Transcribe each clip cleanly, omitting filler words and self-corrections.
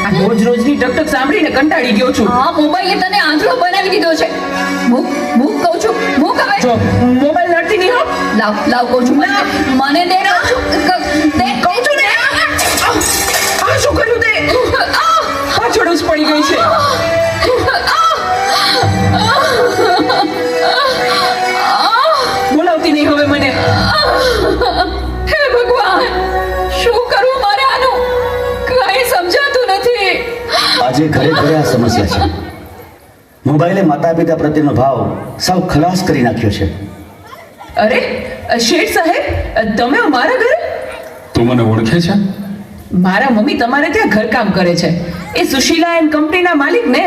આ રોજની ટકટક સાંભળીને કંટાળી ગયો છું. આ મોબાઈલે તને આંધળો બનાવી દીધો છે. મૂક કહું છું, મૂક હવે. જો મોબાઈલ નડતી નહીં હો. લાવ કહું છું, મને દે કહું છું. કહું છું ને. આ શું કર્યું તે? પાછળ જ પડી ગઈ છે. બોલાવતી નહીં હવે મને. હે ભગવાન, શું કરું મારે આનું? કઈ સમજાતું નથી. આજે ઘરે ઘરે આ સમસ્યા છે. મોબાઈલે માતા પિતા પ્રત્યેનો ભાવ સાવ ખલાસ કરી નાખ્યો છે. અરે શેઠ સાહેબ, તમે અમારા ઘરે? તું મને ઓળખે છે? મારા મમ્મી તમારે ત્યાં ઘરકામ કરે છે. એ સુશીલા એન્ડ કંપનીના માલિક ને.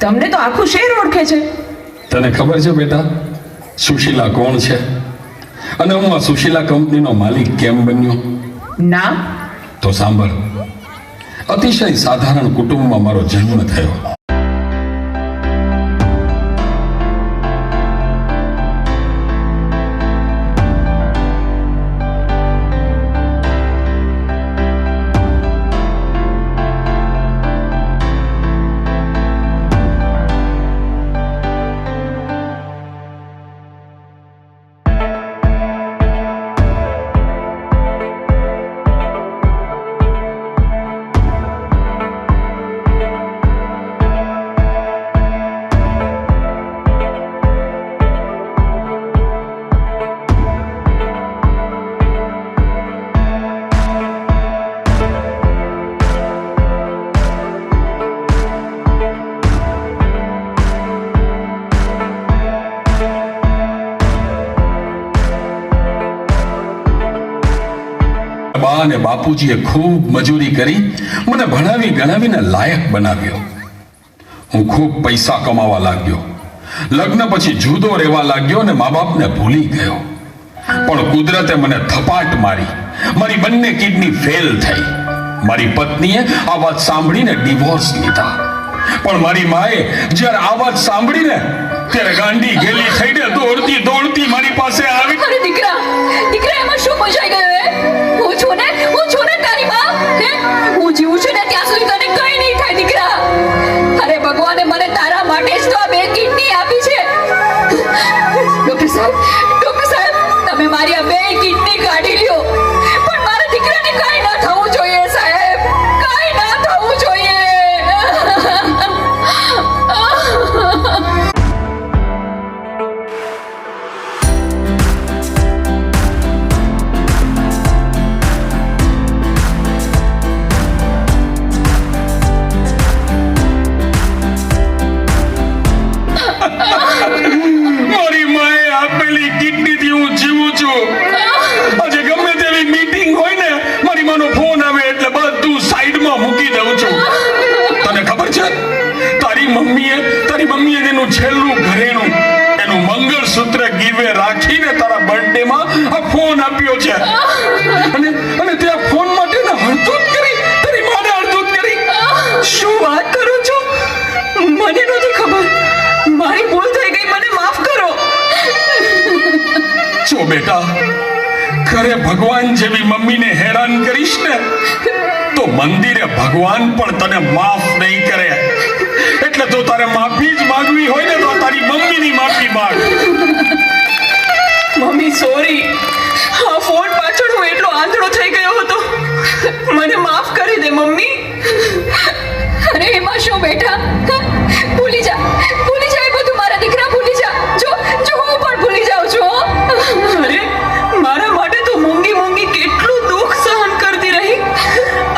તમને તો આખું શહેર ઓળખે છે. તને ખબર છે બેટા સુશીલા કોણ છે અને હું આ સુશીલા કંપનીનો માલિક કેમ બન્યો? ના. તો સાંભળ. અતિશય સાધારણ કુટુંબમાં મારો જન્મ થયો. બા અને બાપુજીએ ખૂબ મજૂરી કરી મને ભણાવી ગણાવીને લાયક બનાવ્યો. હું ખૂબ પૈસા કમાવા લાગ્યો. લગ્ન પછી જુદો રહેવા લાગ્યો અને મા બાપને ભૂલી ગયો. પણ કુદરતે મને થપાટ મારી. મારી બંને કિડની ફેલ થઈ. મારી પત્નીએ આ વાત સાંભળીને ડિવોર્સ લીધા. પણ મારી માએ જ્યારે આ વાત સાંભળીને ત્યારે ગાંડી ગેલી થઈને દોડતી દોડતી મારી પાસે આવી. અરે દીકરા એમાં શું મજાઈ ગયો? હું છું ને તારી માં. હું જીવું છું ને ત્યાં સુધી તને કઈ નહીં થાય દીકરા. અરે ભગવાને મને તારા માટે જ તો આ 2 કિડની આપી છે. ડોક્ટર સાહેબ તમે મારી આ 2 કિડની કાઢી લ્યો. પણ મારા દીકરાને કઈ ના થવું જોઈએ સાહેબ, કઈ ના થવું જોઈએ. મારી માએ આપેલી કિડનીથી હું જીવું છું. આજે ગમે તેવી મીટિંગ હોય ને મારી માનો ફોન આવે એટલે બધું સાઈડમાં મૂકી દઉં છું. તને ખબર છે તારી મમ્મીએ તેનું છેલ્લું ઘરેણું એનું મંગળસૂત્ર ગીરવે રાખીને તારા બર્થડેમાં આ ફોન આપ્યો છે. અને તે આ ફોન માટે ને હડધૂત કરી તારી માને હડધૂત કરી. શું વાત કરો છો? મને નહોતી ખબર. મારી ભૂલ થઈ ગઈ, મને માફ કરો. જો બેટા, ઘરે ભગવાન જેવી મમ્મીને હેરાન કરીશ ને તો મંદિરે ભગવાન પણ તને માફ નહીં કરે. એટલે તો તારે માફી જ માંગવી હોય ને તો તારી મમ્મીની માફી માંગ. Mummy sorry. આ ફોન પાછળ હું એટલો આંધળો થઈ ગયો હતો. મને માફ કરી દે મમ્મી. અરે એમાં શું બેટા, ભૂલી જા એ બધું. મારા દીકરા ભૂલી જા. જો હું પણ ભૂલી જાઉં છું. અરે મારા માટે તો મૂંગી કેટલું દુઃખ સહન કરતી રહી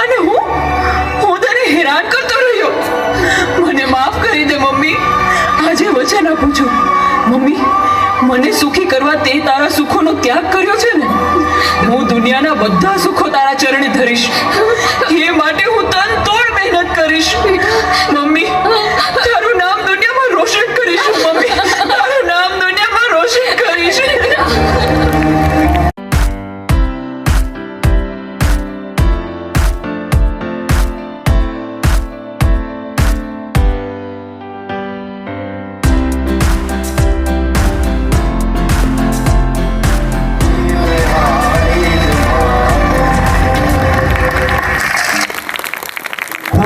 અને હું તને હેરાન કરતો રહ્યો. મને માફ કરી દે મમ્મી. આજે વચન આપું છું મમ્મી, મને સુખી કરવા તે તારા સુખોનો ત્યાગ કર્યો છે ને, હું દુનિયાના બધા સુખો તારા ચરણે ધરીશ. એ માટે હું તન તોડ મહેનત કરીશ. મમ્મી તારું નામ દુનિયામાં રોશન કરીશ. મમ્મી તારું નામ દુનિયામાં રોશન કરીશ.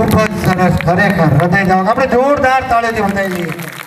ખૂબ જ સરસ ખરેખર હૃદય જાવ આપણે જોરદાર તાળીઓથી વધાવી લઈએ